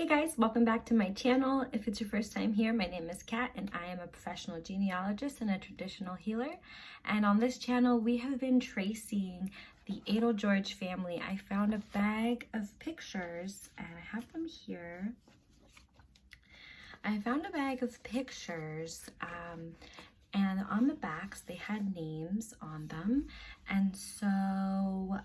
Hey guys, welcome back to my channel. If it's your first time here, my name is Kat and I am a professional genealogist and a traditional healer. And on this channel, we have been tracing the Eitelgeorge family. I found a bag of pictures and I have them here. I found a bag of pictures and on the backs they had names on them. And so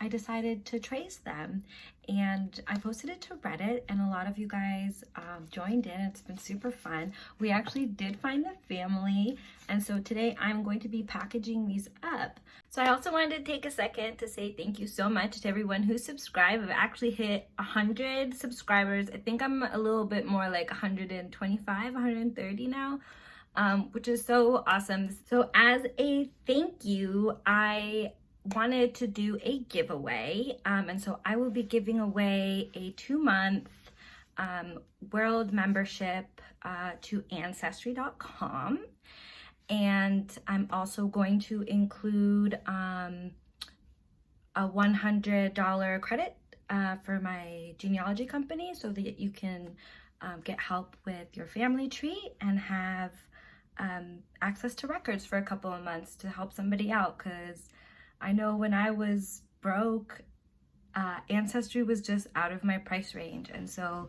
I decided to trace them and I posted it to Reddit and a lot of you guys joined in. It's been super fun. We actually did find the family, and so today I'm going to be packaging these up. So I also wanted to take a second to say thank you so much to everyone who subscribed. I've actually hit 100 subscribers. I think I'm a little bit more like 125, 130 now. Which is so awesome. So as a thank you, I wanted to do a giveaway, and so I will be giving away a 2-month world membership to Ancestry.com, and I'm also going to include a $100 credit for my genealogy company so that you can get help with your family tree and have access to records for a couple of months to help somebody out, because I know when I was broke, Ancestry was just out of my price range. And so,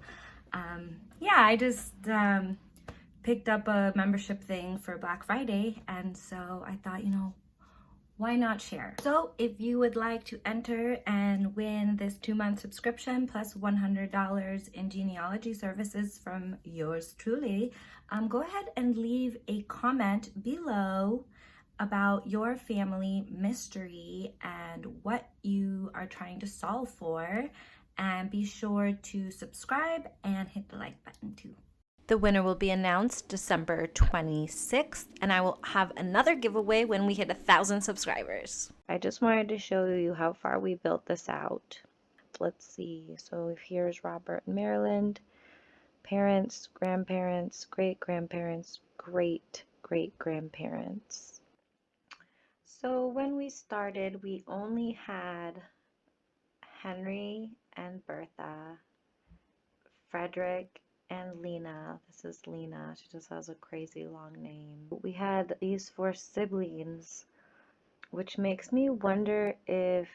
yeah, I just picked up a membership thing for Black Friday. And so I thought, you know, why not share? So if you would like to enter and win this 2-month subscription plus $100 in genealogy services from yours truly, go ahead and leave a comment below about your family mystery and what you are trying to solve for, and be sure to subscribe and hit the like button too. The winner will be announced December 26th, and I will have another giveaway when we hit 1,000 subscribers. I just wanted to show you how far we built this out. Let's see. So if here's Robert and Maryland, parents, grandparents, great-grandparents, great-great-grandparents. So when we started, we only had Henry and Bertha, Fredrick and Lena. This is Lena. She just has a crazy long name. We had these 4 siblings, which makes me wonder if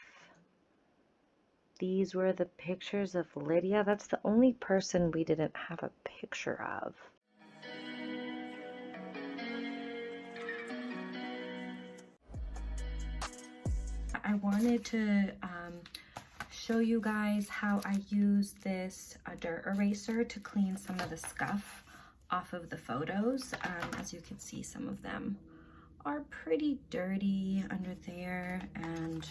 these were the pictures of Lydia. That's the only person we didn't have a picture of. I wanted to show you guys how I use this dirt eraser to clean some of the scuff off of the photos. As you can see, some of them are pretty dirty under there, and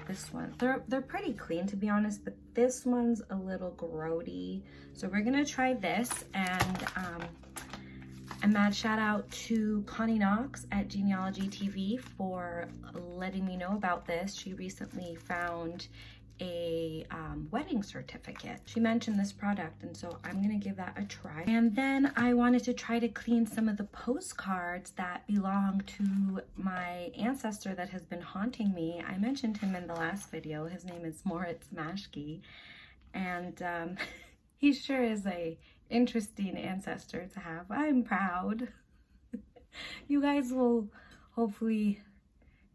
this one, they're pretty clean to be honest, but this one's a little grody. So we're gonna try this, and a mad shout out to Connie Knox at Genealogy TV for letting me know about this. She recently found a wedding certificate. She mentioned this product, and so I'm gonna give that a try. And then I wanted to try to clean some of the postcards that belong to my ancestor that has been haunting me. I mentioned him in the last video. His name is Moritz Maschke, and he sure is a interesting ancestor to have. I'm proud. You guys will hopefully,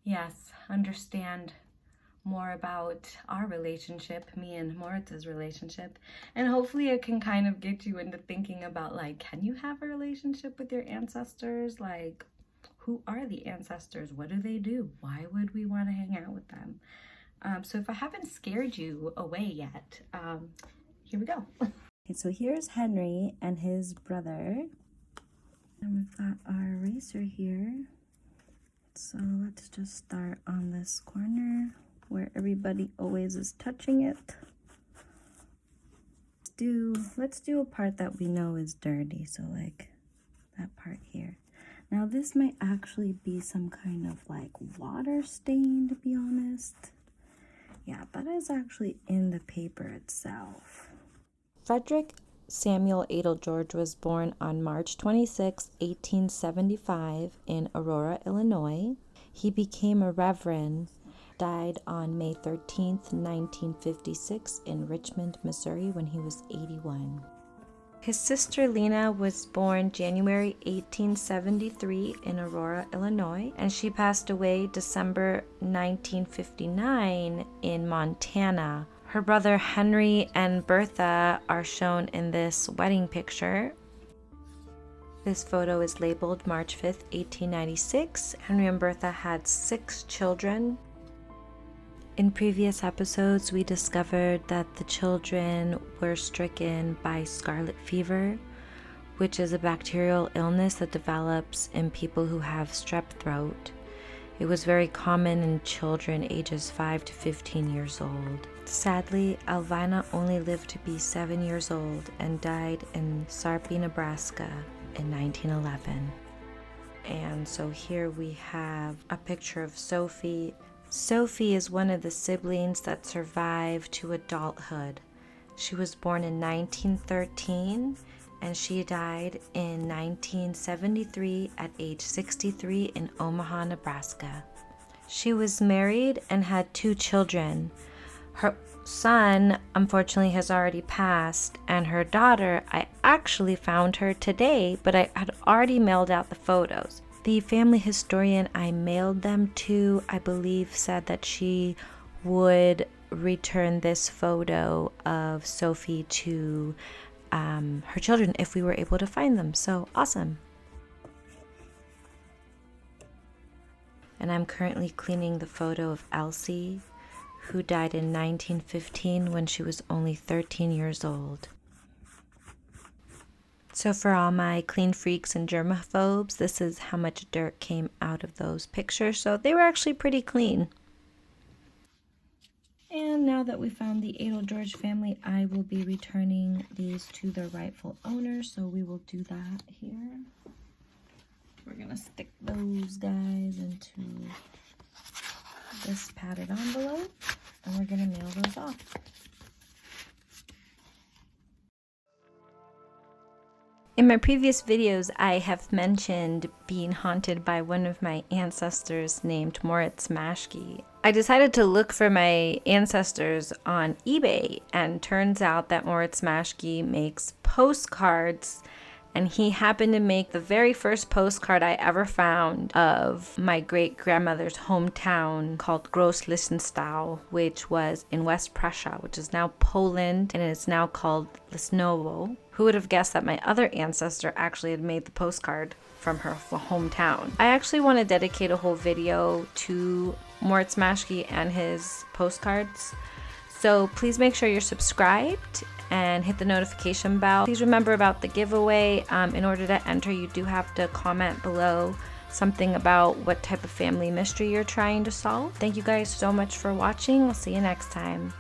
yes, understand more about our relationship, me and Moritz's relationship, and hopefully it can kind of get you into thinking about, like, can you have a relationship with your ancestors? Like, who are the ancestors? What do they do? Why would we want to hang out with them? So if I haven't scared you away yet, here we go. Okay, so here's Henry and his brother, and we've got our eraser here. So let's just start on this corner where everybody always is touching it. Let's do a part that we know is dirty, so like that part here. Now this might actually be some kind of like water stain, to be honest. Yeah, that is actually in the paper itself. Fredrick Samuel Eitelgeorge was born on March 26, 1875 in Aurora, Illinois. He became a reverend died on May 13th, 1956 in Richmond, Missouri when he was 81. His sister Lena was born January 1873 in Aurora, Illinois, and she passed away December 1959 in Montana. Her brother Henry and Bertha are shown in this wedding picture. This photo is labeled March 5th, 1896. Henry and Bertha had 6 children. In previous episodes, we discovered that the children were stricken by scarlet fever, which is a bacterial illness that develops in people who have strep throat. It was very common in children ages 5 to 15 years old. Sadly, Alvina only lived to be 7 years old and died in Sarpy, Nebraska in 1911. And so here we have a picture of Sophie. Sophie is one of the siblings that survived to adulthood. She was born in 1913 and she died in 1973 at age 63 in Omaha, Nebraska. She was married and had 2 children. Her son, unfortunately, has already passed, and her daughter, I actually found her today, but I had already mailed out the photos. The family historian I mailed them to, I believe, said that she would return this photo of Sophie to her children if we were able to find them. So awesome. And I'm currently cleaning the photo of Elsie, who died in 1915 when she was only 13 years old. So for all my clean freaks and germaphobes, this is how much dirt came out of those pictures. So they were actually pretty clean. And now that we found the Eitelgeroge family, I will be returning these to their rightful owners. So we will do that here. We're going to stick those guys into this padded envelope, and we're going to mail those off. In my previous videos, I have mentioned being haunted by one of my ancestors named Moritz Maschke. I decided to look for my ancestors on eBay, and turns out that Moritz Maschke makes postcards, and he happened to make the very first postcard I ever found of my great-grandmother's hometown called Gross Lichtenstau, which was in West Prussia, which is now Poland, and it's now called Lisnowo. Who would have guessed that my other ancestor actually had made the postcard from her hometown? I actually want to dedicate a whole video to Moritz Maschke and his postcards. So please make sure you're subscribed and hit the notification bell. Please remember about the giveaway. In order to enter, you do have to comment below something about what type of family mystery you're trying to solve. Thank you guys so much for watching. We'll see you next time.